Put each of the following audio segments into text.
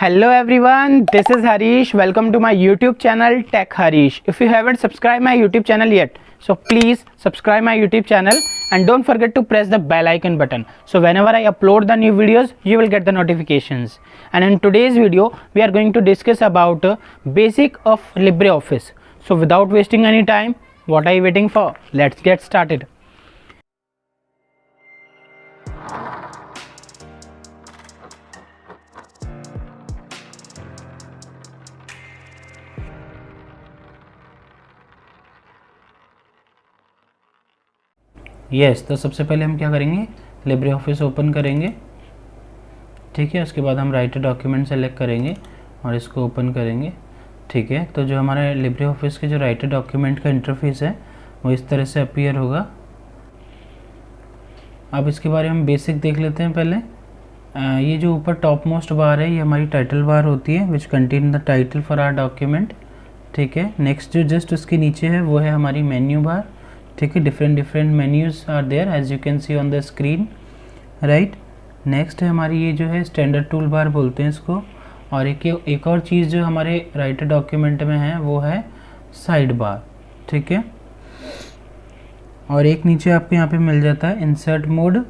Hello everyone, this is Harish. Welcome to my YouTube channel Tech Harish. If you haven't subscribed my YouTube channel yet, so please subscribe my YouTube channel and don't forget to press the bell icon button. So whenever I upload the new videos, you will get the notifications. And in today's video, we are going to discuss about basic of LibreOffice. So without wasting any time, what are you waiting for? Let's get started. तो सबसे पहले हम क्या करेंगे, Libre office open करेंगे। ठीक है, उसके बाद हम राइटर डॉक्यूमेंट सेलेक्ट करेंगे और इसको ओपन करेंगे। ठीक है, तो जो हमारे लिब्रे ऑफिस के जो राइटर डॉक्यूमेंट का इंटरफेस है वो इस तरह से अपीयर होगा। अब इसके बारे में हम बेसिक देख लेते हैं पहले। ये जो ऊपर टॉप मोस्ट बार है ये हमारी टाइटल बार होती है, which contain the title for our document. ठीक है, नेक्स्ट जो जस्ट उसके नीचे है वो है हमारी मेन्यू बार। ठीक है, different menus are there as you can see on the screen, right. Next है हमारी ये जो है स्टैंडर्ड टूल बार बोलते हैं इसको। और एक और चीज़ जो हमारे राइटर डॉक्यूमेंट में है वो है साइड बार। ठीक है, और एक नीचे आपको यहाँ पे मिल जाता है इंसर्ट मोड।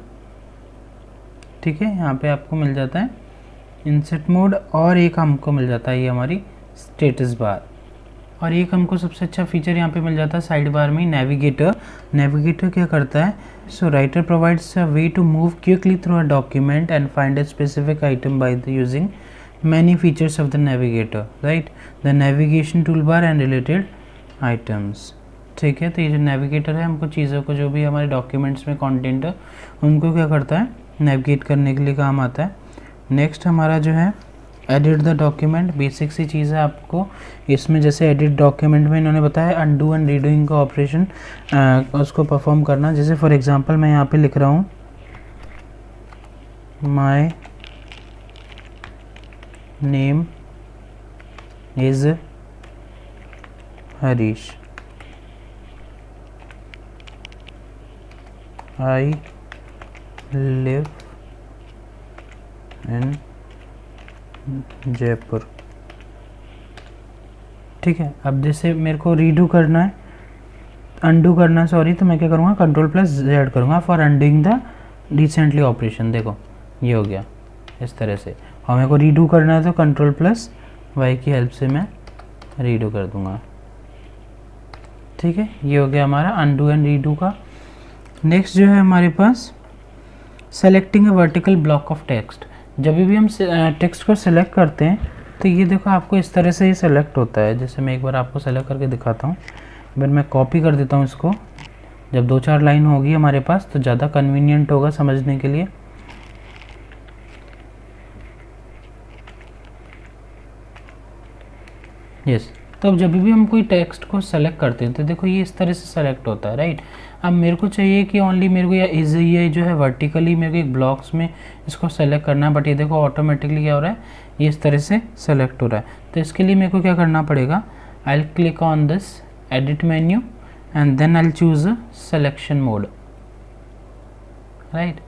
ठीक है, यहाँ पे आपको मिल जाता है इंसर्ट मोड और एक हमको मिल जाता है ये हमारी स्टेटस बार। और एक हमको सबसे अच्छा फीचर यहाँ पे मिल जाता है साइड बार में नेविगेटर। नेविगेटर क्या करता है, so writer provides a way to move quickly through a document and find a specific item by the using many features of the navigator, right. The navigation tool bar and related items. ठीक है, तो ये जो navigator है हमको चीज़ों को जो भी हमारे डॉक्यूमेंट्स में कॉन्टेंट है उनको क्या करता है, नेविगेट करने के लिए काम आता है। नेक्स्ट हमारा जो है एडिट द डॉक्यूमेंट। बेसिक सी चीज़ है आपको इसमें, जैसे एडिट डॉक्यूमेंट में इन्होंने बताया अनडू एंड रीडूइंग का ऑपरेशन उसको परफॉर्म करना। जैसे फॉर एग्जांपल मैं यहाँ पे लिख रहा हूँ my name is Harish, I live in Jaipur. ठीक है, अब जैसे मेरे को रीडू करना है, अनडू करना है सॉरी, तो मैं क्या करूँगा Ctrl+Z करूँगा for undoing the recently operation. देखो ये हो गया इस तरह से। और मेरे को रीडू करना है तो Ctrl+Y की हेल्प से मैं रीडू कर दूँगा। ठीक है, ये हो गया हमारा अनडू एंड रीडू का। नेक्स्ट जो है हमारे पास selecting a vertical block of text. जब भी हम टेक्स्ट को सेलेक्ट करते हैं तो ये देखो आपको इस तरह से ही सेलेक्ट होता है। जैसे मैं एक बार आपको सेलेक्ट करके दिखाता हूँ। फिर मैं कॉपी कर देता हूँ इसको। जब 2-4 लाइन होगी हमारे पास तो ज़्यादा कन्वीनियंट होगा समझने के लिए। यस, तो अब जब भी हम कोई टेक्स्ट को सेलेक्ट करते हैं तो देखो ये इस तरह से सेलेक्ट होता है, राइट। अब मेरे को चाहिए कि ओनली मेरे को ये जो है वर्टिकली मेरे को एक ब्लॉक्स में इसको सेलेक्ट करना है, बट ये देखो ऑटोमेटिकली क्या हो रहा है, ये इस तरह से सेलेक्ट हो रहा है। तो इसके लिए मेरे को क्या करना पड़ेगा, I will click on this edit menu and then I will choose selection mode, right,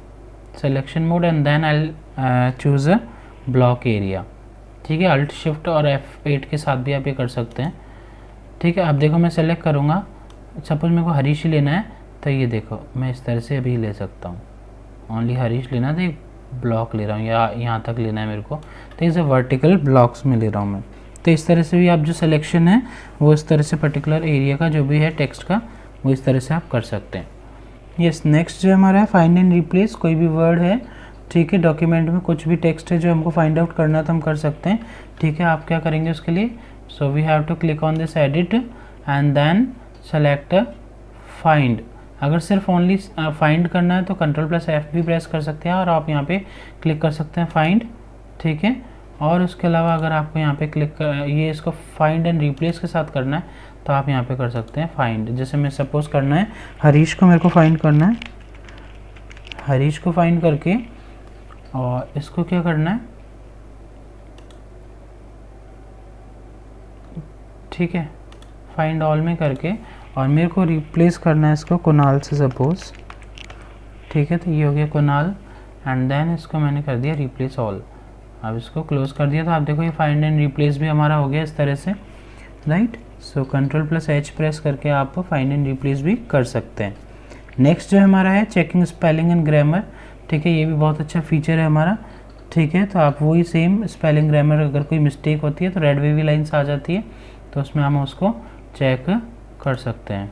selection mode and then I will choose a block area. ठीक है, अल्ट शिफ्ट और F8 के साथ भी आप ये कर सकते हैं। ठीक है, अब देखो मैं सेलेक्ट करूँगा, सपोज मेरे को हरीश ही लेना है तो ये देखो मैं इस तरह से अभी ले सकता हूँ। ओनली हरीश लेना तो एक ब्लॉक ले रहा हूँ, या यहाँ तक लेना है मेरे को, तो इसे वर्टिकल ब्लॉक्स में ले रहा हूँ मैं। तो इस तरह से भी आप जो सिलेक्शन है वो इस तरह से पर्टिकुलर एरिया का जो भी है टेक्स्ट का वो इस तरह से आप कर सकते हैं। यस, नेक्स्ट जो हमारा है फाइंड एंड रिप्लेस। कोई भी वर्ड है, ठीक है, डॉक्यूमेंट में कुछ भी टेक्स्ट है जो हमको फाइंड आउट करना है तो हम कर सकते हैं। ठीक है, आप क्या करेंगे उसके लिए, so we have to click on this edit and then select find. अगर सिर्फ ओनली फाइंड करना है तो Ctrl+F भी प्रेस कर सकते हैं और आप यहाँ पे क्लिक कर सकते हैं फाइंड। ठीक है, और उसके अलावा अगर आपको यहाँ पे ये इसको फाइंड एंड रिप्लेस के साथ करना है तो आप यहाँ पे कर सकते हैं फाइंड। जैसे मैं सपोज करना है हरीश को, मेरे को फाइंड करना है, हरीश को फाइंड करके और इसको क्या करना है, ठीक है, फाइंड ऑल में करके, और मेरे को रिप्लेस करना है इसको कुणाल से सपोज। ठीक है, तो ये हो गया कुणाल एंड देन इसको मैंने कर दिया रिप्लेस ऑल। अब इसको क्लोज कर दिया तो आप देखो ये फाइंड एंड रिप्लेस भी हमारा हो गया इस तरह से, राइट। सो Ctrl+H प्रेस करके आप फाइंड एंड रिप्लेस भी कर सकते हैं। नेक्स्ट जो हमारा है चेकिंग स्पेलिंग एंड ग्रामर, ठीक है, ये भी बहुत अच्छा फीचर है हमारा, ठीक है। तो आप वही सेम स्पेलिंग ग्रामर अगर कोई मिस्टेक होती है तो रेड वेवी लाइन्स आ जाती है, तो उसमें हम उसको चेक कर सकते हैं।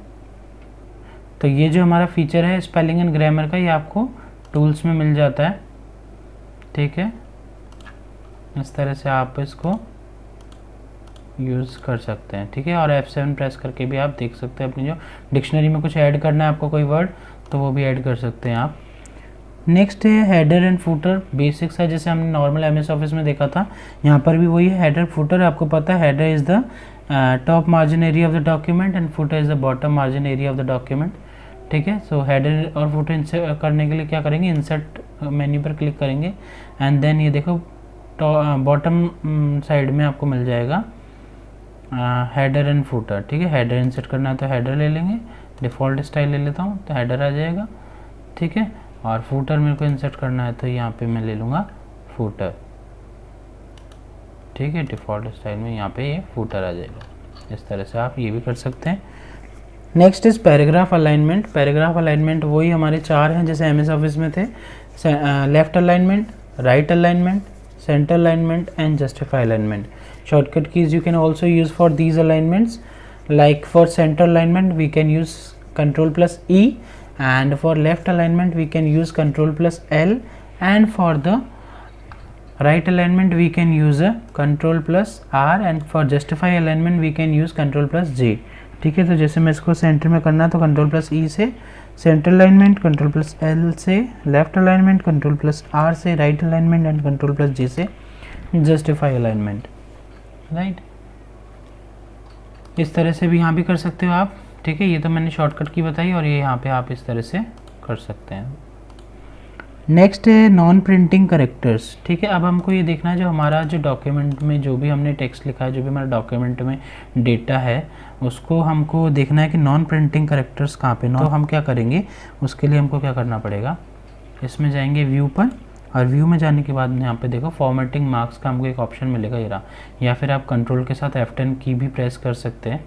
तो ये जो हमारा फीचर है स्पेलिंग एंड ग्रामर का, ये आपको टूल्स में मिल जाता है, ठीक है। इस तरह से आप इसको यूज़ कर सकते हैं, ठीक है। और F7 प्रेस करके भी आप देख सकते हैं अपनी जो डिक्शनरी में कुछ ऐड करना है आपको कोई वर्ड, तो वो भी ऐड कर सकते हैं आप। नेक्स्ट है हेडर एंड फुटर, बेसिक्स है जैसे हमने नॉर्मल MS ऑफिस में देखा था, यहाँ पर भी वही है हेडर फुटर। आपको पता है header is the top margin area of the document and footer is the bottom margin area of the document, ठीक है। सो हेडर और फुटर इंसर्ट करने के लिए क्या करेंगे, इंसर्ट मेन्यू पर क्लिक करेंगे एंड देन ये देखो बॉटम साइड में आपको मिल जाएगा हेडर एंड फुटर, ठीक है। हेडर इंसर्ट करना है तो हेडर ले लेंगे, डिफ़ॉल्ट स्टाइल ले लेता हूँ तो हेडर आ जाएगा, ठीक है। और फुटर मेरे को इंसर्ट करना है तो यहाँ पे मैं ले लूँगा फुटर, ठीक है। डिफ़ॉल्ट स्टाइल में यहाँ पे ये फुटर आ जाएगा। इस तरह से आप ये भी कर सकते हैं। Next is paragraph alignment. Paragraph alignment वही हमारे 4 हैं जैसे MS ऑफिस में थे, left alignment, right alignment, center alignment and justify alignment. Shortcut keys you can also use for these alignments, like for center alignment we can use Ctrl+E, and for left alignment we can use Ctrl+L, and for the right alignment we can use Ctrl+R, and for justify alignment we can use Ctrl+J, ठीक है। तो जैसे मैं इसको centre में करना है तो Ctrl+E से सेंटर अलाइनमेंट, Ctrl+L से लेफ्ट अलाइनमेंट, Ctrl+R से राइट अलाइनमेंट एंड Ctrl+J से जस्टिफाई अलाइनमेंट, राइट। इस तरह से भी यहाँ भी कर सकते हो आप, ठीक है। ये तो मैंने शॉर्टकट की बताई और ये यहाँ पे आप इस तरह से कर सकते हैं। नेक्स्ट है नॉन प्रिंटिंग करेक्टर्स, ठीक है। अब हमको ये देखना है जो हमारा जो डॉक्यूमेंट में जो भी हमने टेक्स्ट लिखा है, जो भी हमारा डॉक्यूमेंट में डेटा है, उसको हमको देखना है कि नॉन प्रिंटिंग करेक्टर्स कहाँ पे। तो हम क्या करेंगे, उसके लिए हमको क्या करना पड़ेगा, इसमें जाएंगे व्यू पर, और व्यू में जाने के बाद यहाँ पे देखो फॉर्मेटिंग मार्क्स का हमको एक ऑप्शन मिलेगा ये रहा, या फिर आप कंट्रोल के साथ F10 की भी प्रेस कर सकते हैं,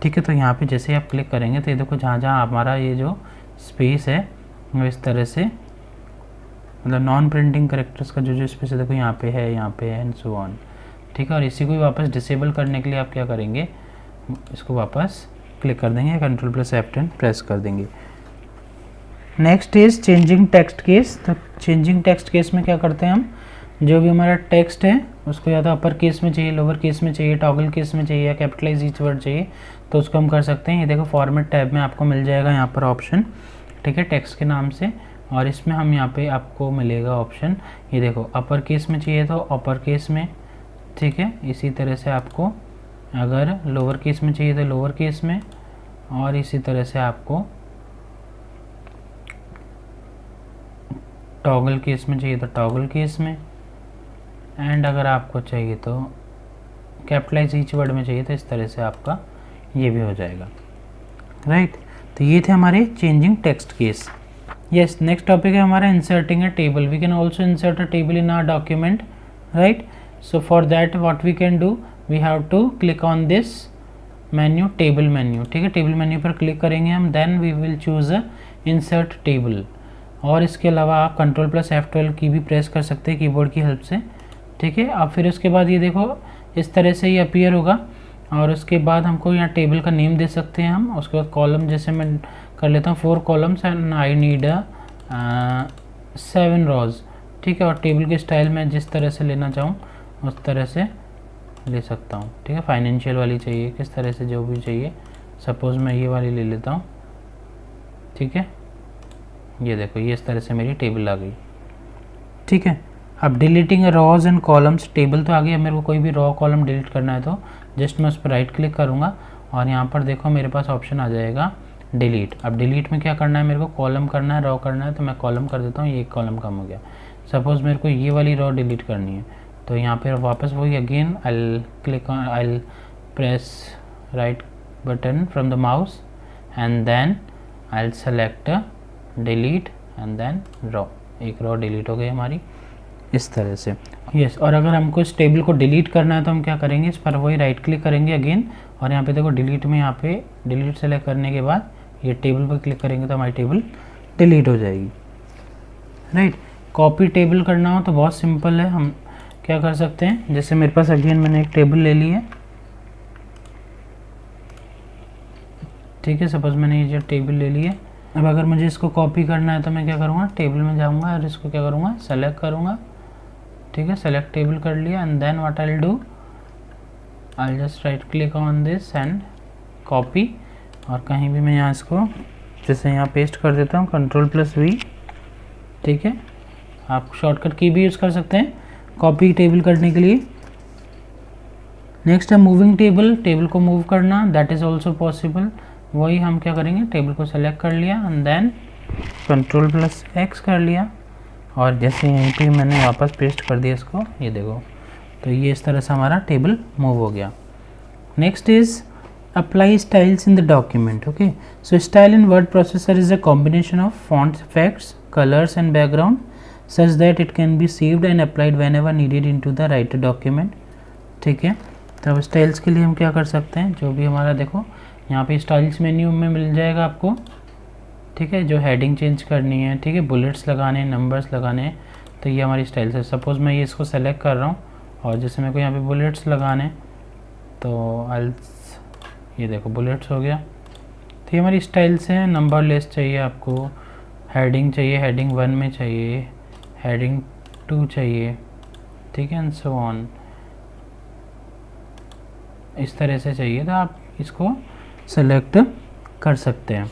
ठीक है। तो यहाँ पे जैसे आप क्लिक करेंगे तो ये देखो जहाँ जहाँ हमारा ये जो स्पेस है वो इस तरह से, मतलब नॉन प्रिंटिंग करेक्टर्स का जो स्पेस है देखो यहाँ पे है एंड सो ऑन, ठीक है। और इसी को भी वापस डिसेबल करने के लिए आप क्या करेंगे, इसको वापस क्लिक कर देंगे, Ctrl+F10 प्रेस कर देंगे। Next is changing text case. तो चेंजिंग टेक्स्ट केस में क्या करते हैं हम, जो भी हमारा टेक्स्ट है उसको या तो अपर केस में चाहिए, लोअर केस में चाहिए, टॉगल केस में चाहिए या कैपिटलाइज ईच वर्ड चाहिए, तो उसको हम कर सकते हैं। ये देखो फॉर्मेट टैब में आपको मिल जाएगा यहाँ पर ऑप्शन, ठीक है, टेक्स्ट के नाम से, और इसमें हम यहाँ पे आपको मिलेगा ऑप्शन, ये देखो अपर केस में चाहिए तो अपर केस में, ठीक है। इसी तरह से आपको अगर लोअर केस में चाहिए तो लोअर केस में, और इसी तरह से आपको टॉगल केस में चाहिए तो टॉगल केस में, एंड अगर आपको चाहिए तो कैपिटलाइज ईच वर्ड में चाहिए तो इस तरह से आपका ये भी हो जाएगा, राइट। तो ये थे हमारे changing text case. Yes, next topic है हमारा inserting a table. We can also insert a table in our document, right. So for that what we can do, we have to click on this menu, table menu, ठीक है। Table menu पर click करेंगे हम, then we will choose a insert table, और इसके अलावा आप Ctrl+F12 की भी प्रेस कर सकते हैं कीबोर्ड की हेल्प से, ठीक है। अब फिर उसके बाद ये देखो इस तरह से ये अपीयर होगा, और उसके बाद हमको यहाँ टेबल का नेम दे सकते हैं हम। उसके बाद कॉलम जैसे मैं कर लेता हूँ 4 कॉलम्स एंड आई नीड 7 रोज, ठीक है। और टेबल के स्टाइल में जिस तरह से लेना चाहूँ उस तरह से ले सकता हूँ, ठीक है। फाइनेंशियल वाली चाहिए, किस तरह से जो भी चाहिए, सपोज़ मैं ये वाली ले लेता हूँ, ठीक है। ये देखो ये इस तरह से मेरी टेबल आ गई, ठीक है। अब deleting rows and columns, table तो आ गई, अब मेरे को कोई भी रॉ कॉलम डिलीट करना है तो जस्ट मैं उस पर राइट क्लिक करूँगा, और यहाँ पर देखो मेरे पास ऑप्शन आ जाएगा डिलीट। अब डिलीट में क्या करना है, मेरे को कॉलम करना है, रॉ करना है, तो मैं कॉलम कर देता हूँ, ये एक कॉलम कम हो गया। सपोज़ मेरे को ये वाली रॉ डिलीट करनी है, तो यहाँ पर वापस वही again I click on, I press right button from the mouse and then I select delete and then row, एक रॉ डिलीट हो गई हमारी। इस तरह से। यस, और अगर हमको इस टेबल को डिलीट करना है तो हम क्या करेंगे, इस पर वही राइट क्लिक करेंगे अगेन, और यहाँ पे देखो डिलीट में, यहाँ पे डिलीट सेलेक्ट करने के बाद ये टेबल पर क्लिक करेंगे तो हमारी टेबल डिलीट हो जाएगी। राइट, कॉपी टेबल करना हो तो बहुत सिंपल है, हम क्या कर सकते हैं, जैसे मेरे पास अगेन मैंने एक टेबल ले ली है, ठीक है, सपोज मैंने ये जो टेबल ले ली है। अब अगर मुझे इसको कॉपी करना है तो मैं क्या करूँगा, टेबल में जाऊँगा और इसको क्या करूँगा, सेलेक्ट करूँगा, ठीक है, सेलेक्ट टेबल कर लिया, and then what I will do, I just right click on this and copy, और कहीं भी मैं यहाँ इसको जैसे यहाँ पेस्ट कर देता हूँ, Ctrl+V, ठीक है। आप शॉर्टकट की भी यूज़ कर सकते हैं कॉपी टेबल करने के लिए। नेक्स्ट है मूविंग टेबल, टेबल को मूव करना, दैट इज़ ऑल्सो पॉसिबल। वही हम क्या करेंगे, टेबल को सेलेक्ट कर लिया एंड देन Ctrl+X कर लिया, और जैसे यहीं पे मैंने वापस पेस्ट कर दिया इसको, ये देखो, तो ये इस तरह से हमारा टेबल मूव हो गया। Next is apply styles in the document. Okay, so style in word processor is a combination of fonts, effects, colors and background such that it can be saved and applied whenever needed into the writer document. ठीक है, तो अब styles के लिए हम क्या कर सकते हैं, जो भी हमारा देखो यहाँ पे स्टाइल्स मेन्यू में मिल जाएगा आपको, ठीक है, जो हेडिंग चेंज करनी है, ठीक है, बुलेट्स लगाने, नंबर्स लगाने हैं, तो ये हमारी स्टाइल्स है। सपोज़ मैं ये इसको सेलेक्ट कर रहा हूँ और जैसे मेरे को यहाँ पे बुलेट्स लगाने, तो ये देखो बुलेट्स हो गया। तो ये हमारी स्टाइल्स हैं। नंबर लेस चाहिए आपको, हेडिंग चाहिए, हेडिंग 1 में चाहिए, हेडिंग 2 चाहिए, ठीक है, एंड सो ऑन, इस तरह से चाहिए तो आप इसको सेलेक्ट कर सकते हैं।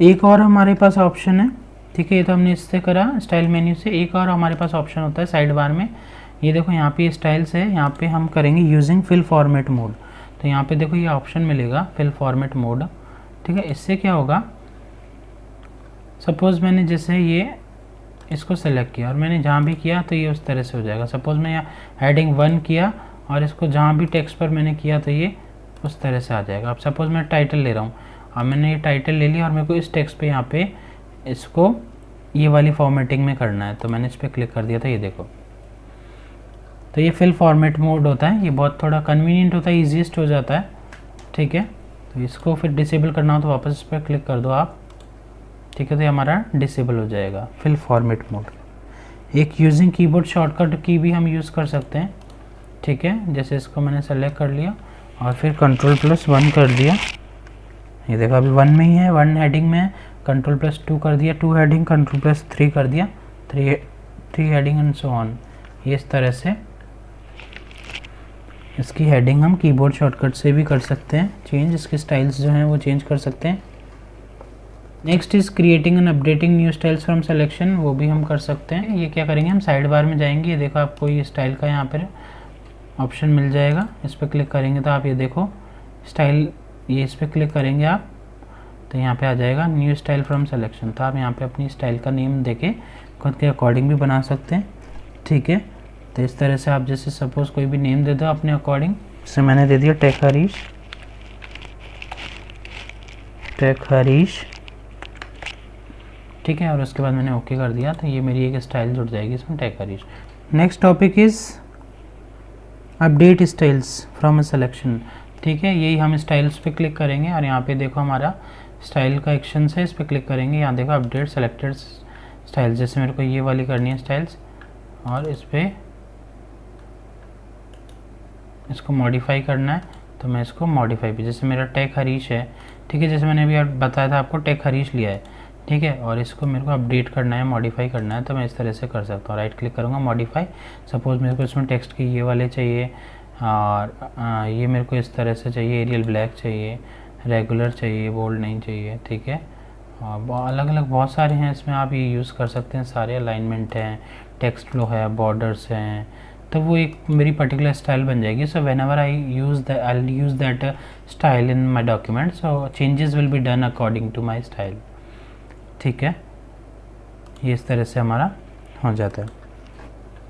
एक और हमारे पास ऑप्शन है, ठीक है, ये तो हमने इससे करा स्टाइल मेन्यू से। एक और हमारे पास ऑप्शन होता है साइड बार में, ये देखो यहाँ पे स्टाइल्स है, यहाँ पे हम करेंगे यूजिंग फिल फॉर्मेट मोड। तो यहाँ पे देखो ये ऑप्शन मिलेगा फिल फॉर्मेट मोड, ठीक है। इससे क्या होगा, सपोज़ मैंने जैसे ये इसको सेलेक्ट किया और मैंने जहाँ भी किया तो ये उस तरह से हो जाएगा। सपोज़ मैं यहाँ हेडिंग 1 किया और इसको जहाँ भी टेक्स्ट पर मैंने किया तो ये उस तरह से आ जाएगा। अब सपोज़ मैं टाइटल ले रहा हूँ, अब मैंने ये टाइटल ले लिया और मेरे को इस टेक्स्ट पे यहाँ पे इसको ये वाली फॉर्मेटिंग में करना है, तो मैंने इस पर क्लिक कर दिया था, ये देखो, तो ये फिल फॉर्मेट मोड होता है। ये बहुत थोड़ा कन्वीनियंट होता है, ईजीएस्ट हो जाता है, ठीक है। तो इसको फिर डिसेबल करना हो तो वापस इस पर क्लिक कर दो आप, ठीक है, तो ये हमारा डिसेबल हो जाएगा फिल फॉर्मेट मोड। एक यूजिंग कीबोर्ड शॉर्टकट की भी हम यूज़ कर सकते हैं, ठीक है। जैसे इसको मैंने सेलेक्ट कर लिया और फिर Ctrl+1 कर दिया, ये देखो अभी 1 में ही है, 1 हेडिंग में है, Ctrl+2 कर दिया, 2 हेडिंग, Ctrl+3 कर दिया, 3 हेडिंग एंड सो ऑन। ये इस तरह से इसकी हेडिंग हम कीबोर्ड शॉर्टकट से भी कर सकते हैं चेंज, इसके स्टाइल्स जो हैं वो चेंज कर सकते हैं। Next is creating and updating new styles from selection, वो भी हम कर सकते हैं। ये क्या करेंगे, हम साइड बार में जाएंगे, ये देखो आपको ये स्टाइल का यहाँ पर ऑप्शन मिल जाएगा, इस पर क्लिक करेंगे तो आप ये देखो स्टाइल, ये इस पर क्लिक करेंगे आप तो यहाँ पे आ जाएगा न्यू स्टाइल फ्रॉम सिलेक्शन। तो आप यहाँ पे अपनी स्टाइल का नेम देके खुद के अकॉर्डिंग भी बना सकते हैं, ठीक है। तो इस तरह से आप जैसे सपोज़ कोई भी नेम दे दो अपने अकॉर्डिंग, जैसे मैंने दे दिया टेक हरीश, ठीक है, और उसके बाद मैंने ओके कर दिया, तो ये मेरी एक स्टाइल जुड़ जाएगी इसमें, टेक हरीश। Next topic is update styles from a selection, ठीक है। यही हम स्टाइल्स पे क्लिक करेंगे और यहाँ पे देखो हमारा स्टाइल का एक्शन है, इस पर क्लिक करेंगे, यहाँ देखो अपडेट सेलेक्टेड स्टाइल्स, जैसे मेरे को ये वाली करनी है स्टाइल्स, और इस पर इसको मॉडिफाई करना है, तो मैं इसको मॉडिफाई भी, जैसे मेरा टेक हरीश है, ठीक है, जैसे मैंने अभी बताया था आपको टेक हरीश लिया है, ठीक है, और इसको मेरे को अपडेट करना है, मॉडिफाई करना है, तो मैं इस तरह से कर सकता हूँ। राइट क्लिक करूँगा, मॉडिफाई, सपोज़ मेरे को इसमें टेक्स्ट के ये वाले चाहिए और ये मेरे को इस तरह से चाहिए, एरियल ब्लैक चाहिए, रेगुलर चाहिए, बोल्ड नहीं चाहिए, ठीक है, और अलग अलग बहुत सारे हैं इसमें, आप ये यूज़ कर सकते हैं सारे। अलाइनमेंट हैं, टेक्स्ट फ्लो है, बॉर्डर्स हैं, तो वो एक मेरी पर्टिकुलर स्टाइल बन जाएगी। So whenever I use that style in my document, so changes will be done according to my style, ठीक है। ये इस तरह से हमारा हो जाता है।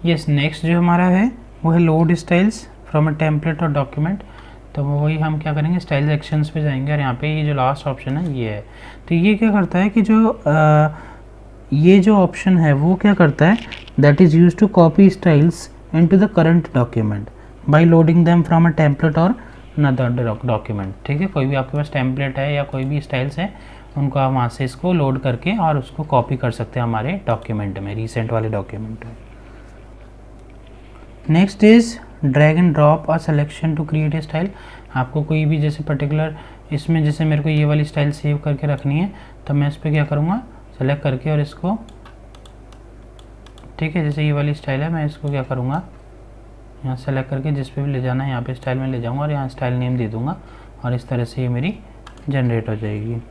यस, नेक्स्ट जो हमारा है वो है load styles from a template और डॉक्यूमेंट। तो वही हम क्या करेंगे, स्टाइल एक्शंस पे जाएंगे और यहाँ पे ये जो लास्ट ऑप्शन है ये है। तो ये क्या करता है कि जो ये जो ऑप्शन है वो क्या करता है, that is used to copy styles into the current document by loading them from a template or another document। ठीक है, कोई भी आपके पास टेम्पलेट है या कोई भी स्टाइल्स है, उनको आप वहाँ से इसको लोड करके और उसको कॉपी कर सकते हैं हमारे डॉक्यूमेंट में, रिसेंट वाले डॉक्यूमेंट में। Next is drag and drop a selection to create a style. आपको कोई भी जैसे पर्टिकुलर इसमें जैसे मेरे को ये वाली स्टाइल सेव करके रखनी है, तो मैं इस पर क्या करूँगा, सेलेक्ट करके और इसको, ठीक है, जैसे ये वाली स्टाइल है, मैं इसको क्या करूँगा, यहाँ सेलेक्ट करके जिस पे भी ले जाना है यहाँ पे स्टाइल में ले जाऊँगा और यहाँ स्टाइल नेम दे दूँगा और इस तरह से ये मेरी जनरेट हो जाएगी।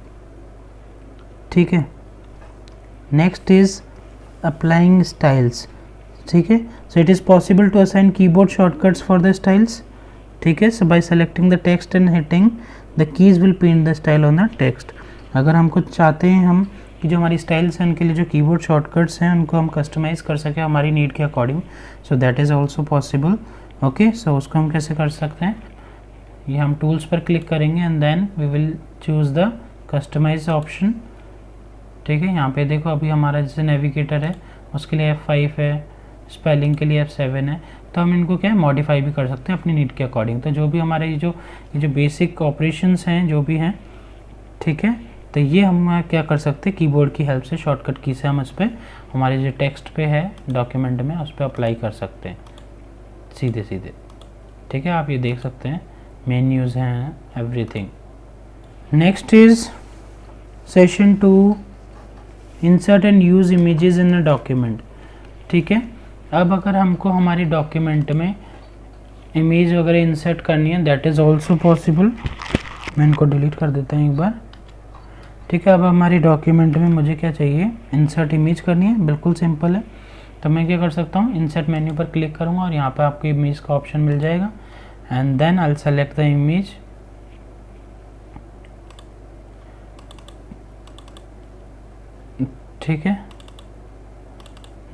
ठीक है, नेक्स्ट इज अप्लाइंग स्टाइल्स। ठीक है, so it is possible to assign keyboard shortcuts for the styles. ठीक है, so by selecting the text and hitting the keys will paint the style on the text. अगर हमको चाहते हैं हम कि जो हमारी स्टाइल्स हैं उनके लिए जो कीबोर्ड शॉर्टकट्स हैं उनको हम कस्टमाइज़ कर सकें हमारी नीड के according, so that is also possible. Okay, so उसको हम कैसे कर सकते हैं, ये हम टूल्स पर क्लिक करेंगे and then we will choose the customise option. ठीक है, यहाँ पे देखो अभी हमारा जैसे नेविगेटर है उसके लिए F5 है, स्पेलिंग के लिए F7 है, तो हम इनको क्या है मॉडिफाई भी कर सकते हैं अपनी नीड के अकॉर्डिंग। तो जो भी हमारे ये जो बेसिक ऑपरेशंस हैं जो भी हैं, ठीक है, तो ये हम क्या कर सकते हैं कीबोर्ड की हेल्प से, शॉर्टकट की से हम उस पर हमारे जो टेक्स्ट पे है डॉक्यूमेंट में उस पर अप्लाई कर सकते हैं सीधे सीधे। ठीक है, आप ये देख सकते हैं मेन्यूज़ हैं, everything. Next is session 2, insert and use images in a document. ठीक है, अब अगर हमको हमारे डॉक्यूमेंट में इमेज वगैरह इंसर्ट करनी है, दैट इज़ ऑल्सो पॉसिबल। मैं इनको डिलीट कर देता हूँ एक बार। ठीक है, अब हमारी डॉक्यूमेंट में मुझे क्या चाहिए, इंसर्ट इमेज करनी है, बिल्कुल सिंपल है। तो मैं क्या कर सकता हूँ, इंसर्ट मेन्यू पर क्लिक करूँगा और यहाँ पर आपको इमेज का ऑप्शन मिल जाएगा and then I will select the image. ठीक है,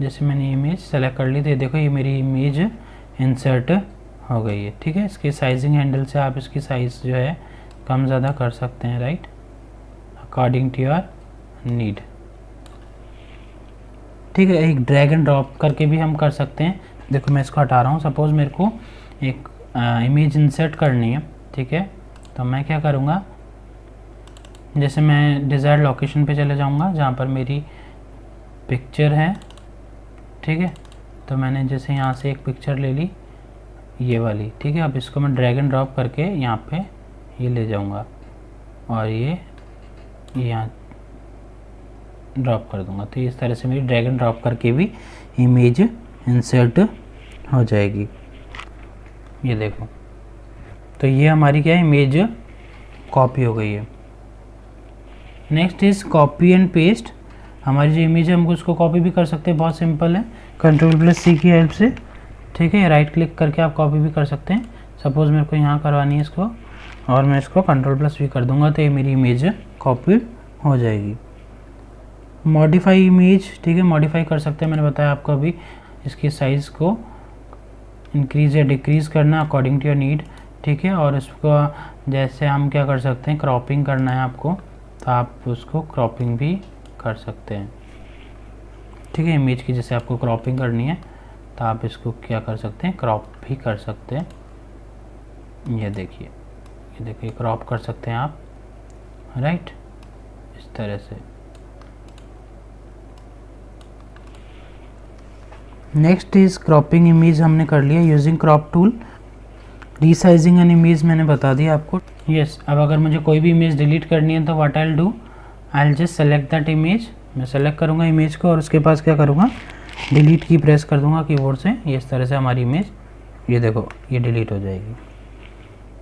जैसे मैंने इमेज सेलेक्ट कर ली तो देखो ये मेरी इमेज इंसर्ट हो गई है। ठीक है, इसके साइजिंग हैंडल से आप इसकी साइज़ जो है कम ज़्यादा कर सकते हैं, right, according to your need. ठीक है, एक ड्रैग एंड ड्रॉप करके भी हम कर सकते हैं। देखो मैं इसको हटा रहा हूँ, सपोज़ मेरे को एक इमेज इंसर्ट करनी है। ठीक है, तो मैं क्या करूँगा, जैसे मैं डिज़ायर्ड लोकेशन पे चले जाऊँगा जहाँ पर मेरी पिक्चर है। ठीक है, तो मैंने जैसे यहाँ से एक पिक्चर ले ली ये वाली। ठीक है, अब इसको मैं ड्रैग एंड ड्रॉप करके यहाँ पे ये ले जाऊँगा और ये यहाँ ड्रॉप कर दूँगा, तो इस तरह से मेरी ड्रैग एंड ड्रॉप करके भी इमेज इंसर्ट हो जाएगी। ये देखो, तो ये हमारी क्या है, इमेज कॉपी हो गई है। Next is copy and paste. हमारी जो इमेज है हमको उसको कॉपी भी कर सकते हैं, बहुत सिंपल है, Ctrl+C की हेल्प से। ठीक है, राइट क्लिक करके आप कॉपी भी कर सकते हैं। सपोज़ मेरे को यहाँ करवानी है इसको और मैं इसको Ctrl+V कर दूंगा तो ये मेरी इमेज कॉपी हो जाएगी। मॉडिफाई इमेज, ठीक है, मॉडिफाई कर सकते हैं, मैंने बताया आपको अभी, इसकी साइज़ को इंक्रीज़ या डिक्रीज़ करना अकॉर्डिंग टू योर नीड। ठीक है, और उसको जैसे हम क्या कर सकते हैं, क्रॉपिंग करना है आपको तो आप उसको क्रॉपिंग भी कर सकते हैं। ठीक है, इमेज की जैसे आपको क्रॉपिंग करनी है तो आप इसको क्या कर सकते हैं, क्रॉप भी कर सकते हैं। ये देखिए क्रॉप कर सकते हैं आप, राइट, इस तरह से। नेक्स्ट इज क्रॉपिंग इमेज हमने कर लिया using crop tool. Resizing an image मैंने बता दिया आपको। यस, अब अगर मुझे कोई भी इमेज डिलीट करनी है तो what I will do, I will just select that image. मैं सेलेक्ट करूँगा इमेज को और उसके पास क्या करूँगा, डिलीट की प्रेस कर दूँगा कीबोर्ड से। ये इस तरह से हमारी इमेज, ये देखो, ये डिलीट हो जाएगी।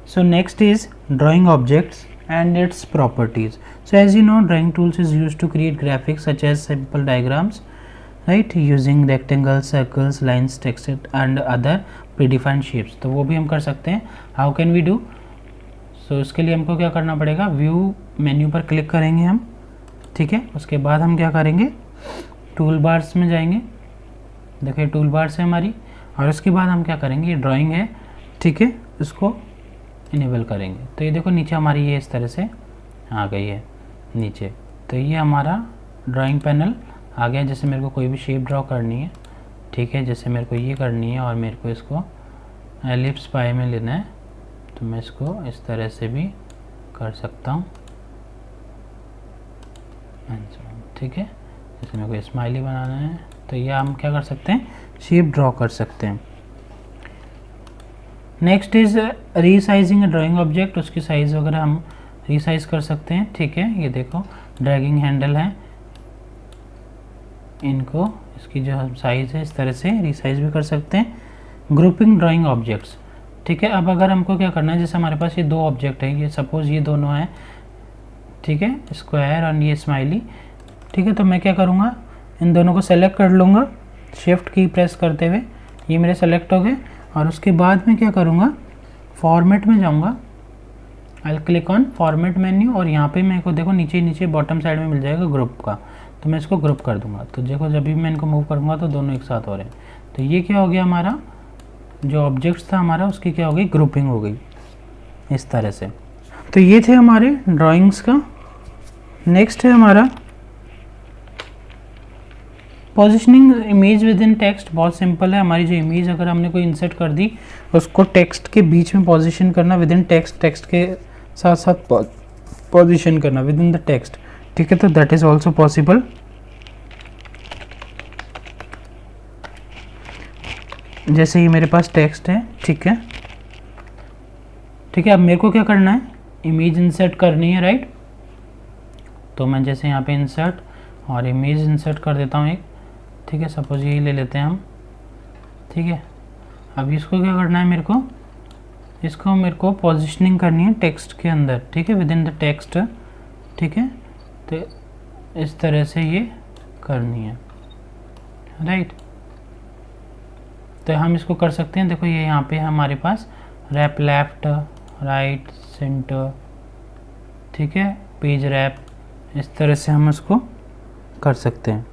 So next is drawing objects and its properties. So as you know, drawing tools is used to create graphics such as simple diagrams, right, using rectangles, circles, lines, text and other predefined shapes. तो वो भी हम कर सकते हैं। How can we do? So इसके लिए हमको क्या करना पड़ेगा, व्यू मेन्यू पर क्लिक करेंगे हम। ठीक है, उसके बाद हम क्या करेंगे, टूल बार्स में जाएंगे। देखिए टूल बार्स है हमारी, और उसके बाद हम क्या करेंगे, ये ड्राइंग है, ठीक है, इसको इनेबल करेंगे। तो ये देखो नीचे हमारी ये इस तरह से आ गई है नीचे। तो ये हमारा ड्राइंग पैनल आ गया। जैसे मेरे को कोई भी शेप ड्रॉ करनी है ठीक है। जैसे मेरे को ये करनी है और मेरे को इसको एलिप्स पाई में लेना है, तो मैं इसको इस तरह से भी कर सकता हूँ, ठीक है। जैसे मेरे को स्माइली बनाना है तो ये हम क्या कर सकते हैं, शेप ड्रॉ कर सकते हैं। Next is resizing drawing object, उसकी साइज़ वगैरह हम रीसाइज कर सकते हैं, ठीक है। ये देखो ड्रैगिंग हैंडल है, इनको इसकी जो साइज़ है इस तरह से रीसाइज भी कर सकते हैं। ग्रुपिंग ड्राइंग ऑब्जेक्ट्स, ठीक है। अब अगर हमको क्या करना है, जैसे हमारे पास ये 2 ऑब्जेक्ट हैं, ये सपोज़ ये दोनों हैं, ठीक है, स्क्वायर और ये स्माइली, ठीक है। तो मैं क्या करूँगा, इन दोनों को सेलेक्ट कर लूँगा शिफ्ट की प्रेस करते हुए, ये मेरे सेलेक्ट हो गए। और उसके बाद मैं क्या करूँगा, फॉर्मेट में जाऊँगा, आई क्लिक ऑन फॉर्मेट मेन्यू, और यहाँ पे मेरे को देखो नीचे बॉटम साइड में मिल जाएगा ग्रुप का, तो मैं इसको ग्रुप कर दूँगा। तो देखो जब भी मैं इनको मूव करूँगा तो दोनों एक साथ हो रहे हैं। तो ये क्या हो गया, हमारा जो ऑब्जेक्ट्स था हमारा उसकी क्या हो गई, ग्रुपिंग हो गई इस तरह से। तो ये थे हमारे ड्राइंग्स का। नेक्स्ट है हमारा positioning image with in text. बहुत सिंपल है, हमारी जो इमेज अगर हमने कोई इंसर्ट कर दी उसको टेक्स्ट के बीच में पोजीशन करना विद इन टेक्स्ट, टेक्स्ट के साथ साथ पोजीशन करना विद इन द टेक्स्ट, ठीक है। तो दैट इज ऑल्सो पॉसिबल। जैसे ये मेरे पास टेक्स्ट है, ठीक है, ठीक है। अब मेरे को क्या करना है, इमेज इंसर्ट करनी है, राइट। तो मैं जैसे यहाँ पे इंसर्ट और इमेज इंसर्ट कर देता हूँ एक, ठीक है। सपोज यही ले लेते हैं हम, ठीक है। अब इसको क्या करना है, इसको मेरे को पोजीशनिंग करनी है टेक्स्ट के अंदर, ठीक है, विद इन द टेक्स्ट, ठीक है। तो इस तरह से ये करनी है, राइट। तो हम इसको कर सकते हैं, देखो ये यहाँ पे हमारे पास रैप लेफ्ट राइट सेंटर, ठीक है, पेज रैप, इस तरह से हम इसको कर सकते हैं,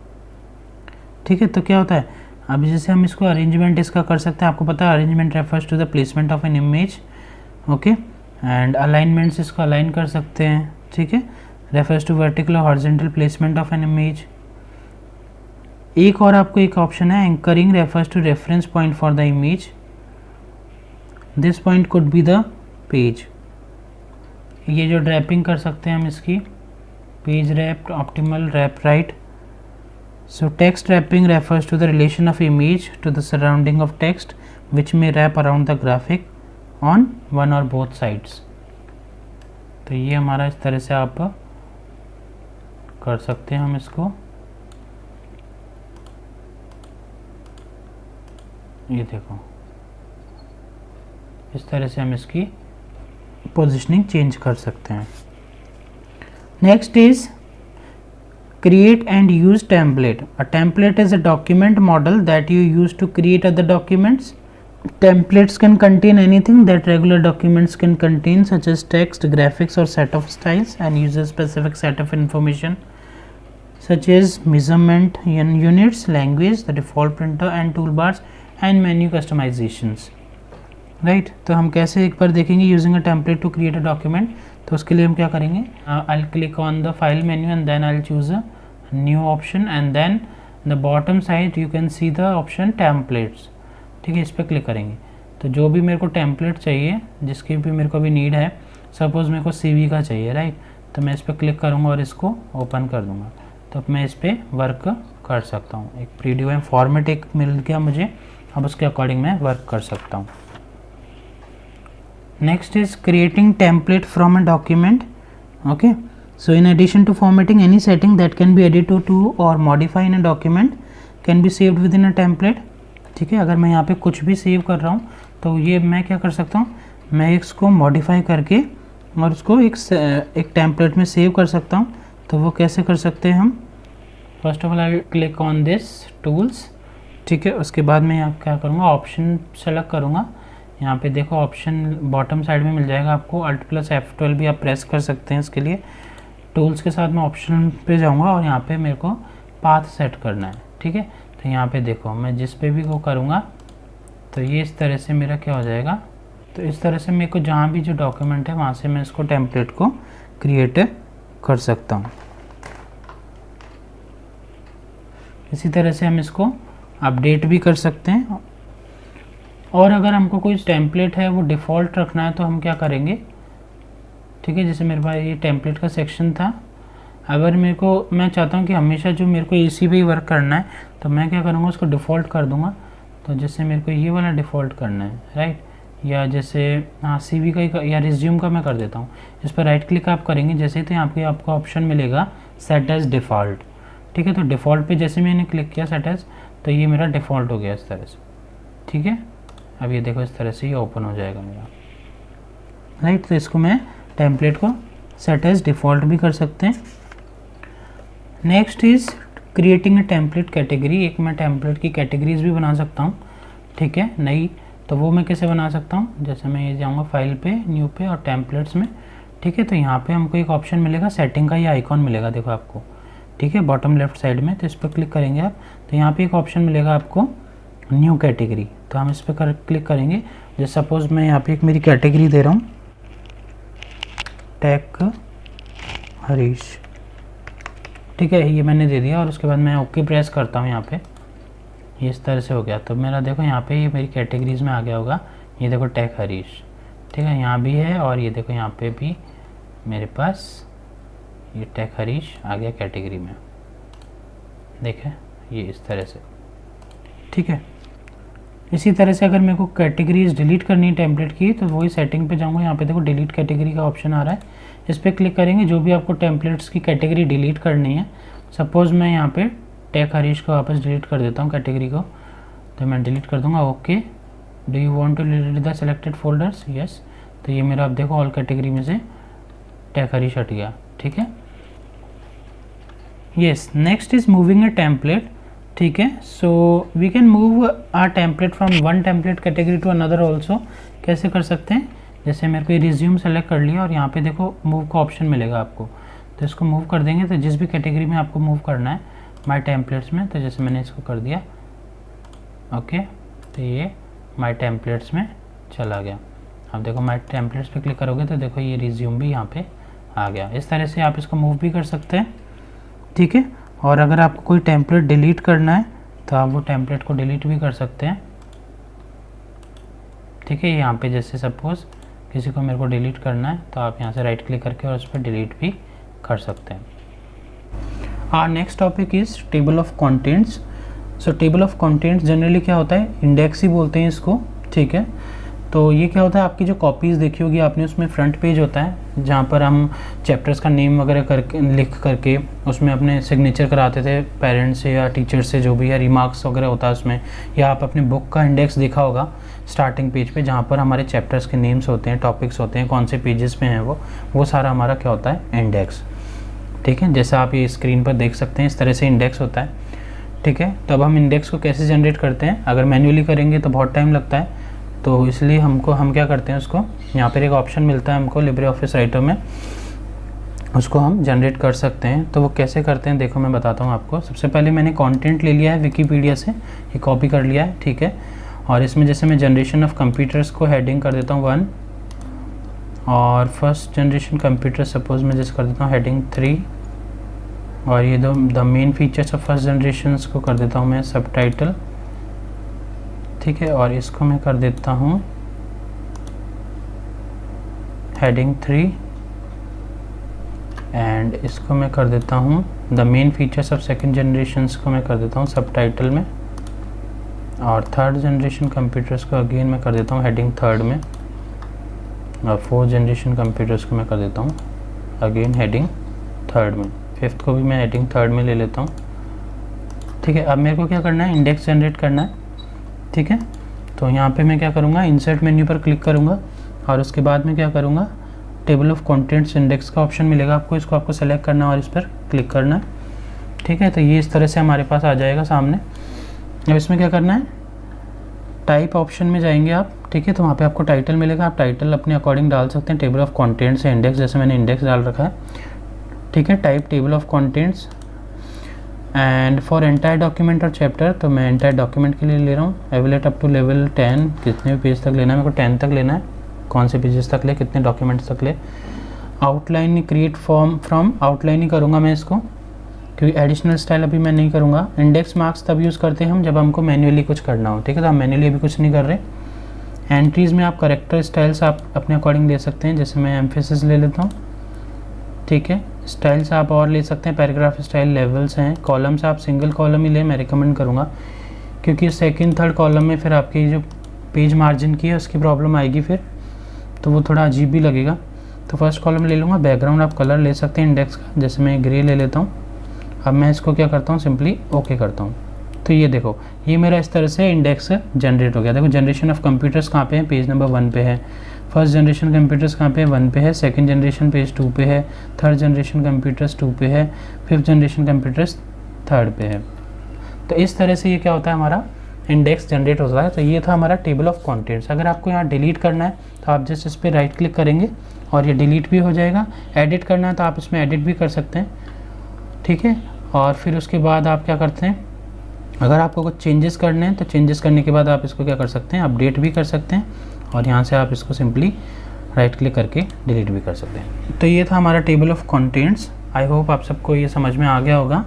ठीक है। तो क्या होता है, अब जैसे हम इसको अरेंजमेंट इसका कर सकते हैं, आपको पता है arrangement refers to the placement of an image, okay. And alignments इसको अलाइन कर सकते हैं, ठीक है, रेफर्स टू वर्टिकल और horizontal placement of an image. एक और आपको एक ऑप्शन है, anchoring refers to reference point for the image, this point could be the page. ये जो ड्रैपिंग कर सकते हैं हम इसकी, page wrap, optimal wrap right. So text wrapping refers to the relation of image to the surrounding of text which may wrap around the graphic on one or both sides. तो ये हमारा इस तरह से आप कर सकते हैं हम इसको, ये देखो इस तरह से हम इसकी पोजीशनिंग चेंज कर सकते हैं। Next is create and use template. A template is a document model that you use to create other documents. Templates can contain anything that regular documents can contain, such as text, graphics or set of styles, and use a specific set of information such as measurement units, language, the default printer and toolbars and menu customizations, right। तो हम कैसे एक बार देखेंगे using a template to create a document। तो उसके लिए हम क्या करेंगे, I'll click on the file menu and then I'll choose a new option and then the bottom side you can see the option templates, ठीक है। इस पर क्लिक करेंगे तो जो भी मेरे को टेम्पलेट चाहिए, जिसकी भी मेरे को अभी नीड है, सपोज़ मेरे को CV का चाहिए, राइट। तो मैं इस पर क्लिक करूँगा और इसको ओपन कर दूँगा, तो मैं इस पर वर्क कर सकता हूँ। एक प्रीडिफाइंड फॉर्मेट एक मिल गया मुझे, अब उसके अकॉर्डिंग मैं वर्क कर सकता हूँ। Next is creating template from a document, okay। So in addition to formatting, any setting that can be edited to or modify in a document can be saved within a template, ठीक है। अगर मैं यहाँ पे कुछ भी save कर रहा हूँ तो ये मैं क्या कर सकता हूँ, मैं इसको मॉडिफाई करके और उसको एक टेम्पलेट में सेव कर सकता हूँ। तो वो कैसे कर सकते हैं हम, first of all I click on this tools, ठीक है। उसके बाद मैं यहाँ क्या करूँगा, ऑप्शन सेलेक्ट करूँगा। यहाँ पे देखो ऑप्शन बॉटम साइड में मिल जाएगा आपको, Alt+F12 भी आप प्रेस कर सकते हैं इसके लिए। टूल्स के साथ मैं ऑप्शन पे जाऊँगा और यहाँ पे मेरे को पाथ सेट करना है, ठीक है। तो यहाँ पे देखो मैं जिस पे भी वो करूँगा तो ये इस तरह से मेरा क्या हो जाएगा, तो इस तरह से मेरे को जहाँ भी जो डॉक्यूमेंट है वहाँ से मैं इसको टेम्पलेट को क्रिएट कर सकता हूँ। इसी तरह से हम इसको अपडेट भी कर सकते हैं। और अगर हमको कोई टेम्पलेट है वो डिफ़ॉल्ट रखना है तो हम क्या करेंगे, ठीक है, जैसे मेरे पास ये टेम्पलेट का सेक्शन था, अगर मैं चाहता हूँ कि हमेशा जो मेरे को इसी पे ही वर्क करना है तो मैं क्या करूँगा, उसको डिफ़ॉल्ट कर दूँगा। तो जैसे मेरे को ये वाला डिफ़ॉल्ट करना है, राइट, या जैसे CV का या रिज्यूम का मैं कर देता हूँ। इस पर राइट क्लिक आप करेंगे जैसे, तो यहाँ पे आपको ऑप्शन मिलेगा सेट एज डिफ़ॉल्ट, ठीक है। तो डिफ़ॉल्ट पे जैसे मैंने क्लिक किया सेट एज, तो ये मेरा डिफ़ॉल्ट हो गया इस तरह से, ठीक है। अब ये देखो इस तरह से ये ओपन हो जाएगा मेरा, राइट। तो इसको मैं टेम्पलेट को सेट एज डिफ़ॉल्ट भी कर सकते हैं। Next is creating a template category. एक मैं टेम्पलेट की कैटेगरीज भी बना सकता हूँ, ठीक है, नई। तो वो मैं कैसे बना सकता हूँ, जैसे मैं ये जाऊँगा फाइल पे, न्यू पे और टेम्पलेट्स में, ठीक है। तो यहाँ पे हमको एक ऑप्शन मिलेगा सेटिंग का, ये आइकॉन मिलेगा देखो आपको, ठीक है, बॉटम लेफ्ट साइड में। तो इस पर क्लिक करेंगे आप, तो यहाँ पे एक ऑप्शन मिलेगा आपको न्यू कैटेगरी। तो हम इस पर क्लिक करेंगे। जैसे सपोज़ मैं यहाँ पे एक मेरी कैटेगरी दे रहा हूँ, टेक हरीश, ठीक है, ये मैंने दे दिया। और उसके बाद मैं ओके प्रेस करता हूँ यहाँ पे, ये इस तरह से हो गया। तो मेरा देखो यहाँ पे ये मेरी कैटेगरीज में आ गया होगा, ये देखो टेक हरीश, ठीक है, यहाँ भी है। और ये देखो यहाँ पे भी मेरे पास ये टेक हरीश आ गया कैटेगरी में, देखें ये इस तरह से, ठीक है। इसी तरह से अगर मेरे को कैटेगरीज डिलीट करनी है टेम्पलेट की, तो वही सेटिंग पे जाऊँगा, यहाँ पे देखो डिलीट कैटेगरी का ऑप्शन आ रहा है, इस पर क्लिक करेंगे। जो भी आपको टेम्पलेट्स की कैटेगरी डिलीट करनी है, सपोज़ मैं यहाँ पे टेक हरीश को वापस डिलीट कर देता हूँ कैटेगरी को, तो मैं डिलीट कर दूँगा। Okay, do you want to delete the selected folders, yes. तो ये मेरा आप देखो ऑल कैटेगरी में से टेक हरीश हट गया, ठीक है। Yes, next is moving a template, ठीक है। So we can move a template from one template category to another also. कैसे कर सकते हैं, जैसे मेरे को ये रिज्यूम सेलेक्ट कर लिया और यहाँ पे देखो मूव का ऑप्शन मिलेगा आपको, तो इसको मूव कर देंगे। तो जिस भी कैटेगरी में आपको मूव करना है माई टेम्पलेट्स में, तो जैसे मैंने इसको कर दिया, ओके, तो ये माई टेम्पलेट्स में चला गया। अब देखो माई टेम्पलेट्स पे क्लिक करोगे तो देखो ये रिज्यूम भी यहाँ पे आ गया। इस तरह से आप इसको मूव भी कर सकते हैं, ठीक है। और अगर आपको कोई टेम्पलेट डिलीट करना है तो आप वो टेम्पलेट को डिलीट भी कर सकते हैं, ठीक है। यहाँ पे जैसे सपोज़ किसी को मेरे को डिलीट करना है तो आप यहाँ से राइट क्लिक करके और उस पर डिलीट भी कर सकते हैं। Our next topic is table of contents. So table of contents generally क्या होता है, इंडेक्स ही बोलते हैं इसको, ठीक है। तो ये क्या होता है, आपकी जो कॉपीज़ देखी होगी आपने, उसमें फ्रंट पेज होता है जहाँ पर हम चैप्टर्स का नेम वगैरह करके लिख करके उसमें अपने सिग्नेचर कराते थे पेरेंट्स से या टीचर से, जो भी है, रिमार्क्स वगैरह होता है उसमें। या आप अपनी बुक का इंडेक्स देखा होगा स्टार्टिंग पेज पे, जहाँ पर हमारे चैप्टर्स के नेम्स होते हैं, टॉपिक्स होते हैं, कौन से पेजेस पे हैं वो सारा हमारा क्या होता है, इंडेक्स, ठीक है। जैसा आप ये स्क्रीन पर देख सकते हैं इस तरह से इंडेक्स होता है, ठीक है। तो अब हम इंडेक्स को कैसे जनरेट करते हैं, अगर मैन्युअली करेंगे तो बहुत टाइम लगता है, तो इसलिए हम क्या करते हैं, उसको यहाँ पर एक ऑप्शन मिलता है हमको लिब्रे ऑफिस राइटर में, उसको हम जनरेट कर सकते हैं। तो वो कैसे करते हैं देखो मैं बताता हूँ आपको। सबसे पहले मैंने कंटेंट ले लिया है विकीपीडिया से, ये कॉपी कर लिया है, ठीक है। और इसमें जैसे मैं जनरेशन ऑफ कंप्यूटर्स को हेडिंग कर देता हूँ 1, और फर्स्ट जनरेशन कंप्यूटर सपोज मैं जैसे कर देता हूँ हेडिंग 3, और ये the main features of first generation को कर देता हूँ मैं सब टाइटल, ठीक है। और इसको मैं कर देता हूँ हेडिंग 3, एंड इसको मैं कर देता हूँ the main features of second generation को मैं कर देता हूँ सब टाइटल में, और थर्ड जनरेशन कंप्यूटर्स को अगेन मैं कर देता हूँ हेडिंग 3 में, और फोर्थ जनरेशन कंप्यूटर्स को मैं कर देता हूँ अगेन हेडिंग 3 में, फिफ्थ को भी मैं हेडिंग 3 में ले लेता हूँ, ठीक है। अब मेरे को क्या करना है, इंडेक्स जनरेट करना है, ठीक है। तो यहाँ पे मैं क्या करूँगा, इंसर्ट मेन्यू पर क्लिक करूँगा और उसके बाद में क्या करूँगा, टेबल ऑफ कंटेंट्स इंडेक्स का ऑप्शन मिलेगा आपको, इसको आपको सेलेक्ट करना है और इस पर क्लिक करना है, ठीक है। तो ये इस तरह से हमारे पास आ जाएगा सामने। अब इसमें क्या करना है, टाइप ऑप्शन में जाएंगे आप, ठीक है। तो वहाँ पे आपको टाइटल मिलेगा, आप टाइटल अपने अकॉर्डिंग डाल सकते हैं, टेबल ऑफ कंटेंट्स से इंडेक्स, जैसे मैंने इंडेक्स डाल रखा है, ठीक है। Type table of contents, and for entire document और चैप्टर, तो मैं एंटायर डॉक्यूमेंट के लिए ले रहा हूँ। एवेलेट अप टू लेवल 10, कितने पेज तक लेना है, मेरे को 10 तक लेना है, कौन से पेजेस तक ले, कितने डॉक्यूमेंट्स तक ले। Outline create form from, outline ही करूँगा मैं इसको, क्योंकि एडिशनल स्टाइल अभी मैं नहीं करूँगा। इंडेक्स मार्क्स तब यूज़ करते हैं हम जब हमको मैन्युअली कुछ करना हो, ठीक है। तो हम मैन्युअली अभी कुछ नहीं कर रहे। एंट्रीज़ में आप करेक्टर स्टाइल्स आप अपने अकॉर्डिंग ले सकते हैं, जैसे मैं एम्फेसिस ले लेता हूँ, ठीक है। स्टाइल्स आप और ले सकते हैं, पैराग्राफ स्टाइल, लेवल्स हैं। कॉलम्स आप सिंगल कॉलम ही लें, मैं रिकमेंड करूँगा, क्योंकि सेकंड थर्ड कॉलम में फिर आपकी जो पेज मार्जिन की है उसकी प्रॉब्लम आएगी फिर, तो वो थोड़ा अजीब भी लगेगा। तो फर्स्ट कॉलम ले लूँगा। बैकग्राउंड आप कलर ले सकते हैं इंडेक्स का, जैसे मैं ग्रे ले लेता हूँ। अब मैं इसको क्या करता हूँ, सिंपली ओके करता हूँ। तो ये देखो, ये मेरा इस तरह से इंडेक्स जनरेट हो गया। देखो जनरेशन ऑफ कंप्यूटर्स कहाँ पे है, पेज नंबर 1 पे है। फर्स्ट जनरेशन कंप्यूटर्स कहाँ पे है, 1 पे है। सेकंड जनरेशन पेज 2 पे है। थर्ड जनरेशन कंप्यूटर्स 2 पे है। फिफ्थ जनरेशन कंप्यूटर्स 3rd पे है। तो इस तरह से ये क्या होता है, हमारा इंडेक्स जनरेट होता है। तो ये था हमारा टेबल ऑफ कंटेंट्स। अगर आपको यहाँ डिलीट करना है तो आप जस्ट इस पर राइट क्लिक करेंगे और ये डिलीट भी हो जाएगा। एडिट करना है तो आप इसमें एडिट भी कर सकते हैं, ठीक है। और फिर उसके बाद आप क्या करते हैं, अगर आपको कुछ चेंजेस करने हैं तो चेंजेस करने के बाद आप इसको क्या कर सकते हैं, अपडेट भी कर सकते हैं। और यहाँ से आप इसको सिंपली राइट क्लिक करके डिलीट भी कर सकते हैं। तो ये था हमारा table of contents. I hope आप सबको ये समझ में आ गया होगा।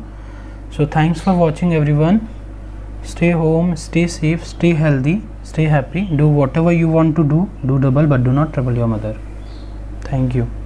So thanks for watching everyone. Stay home, stay safe, stay healthy, stay happy, do whatever you want to do double but do not trouble your mother. Thank you.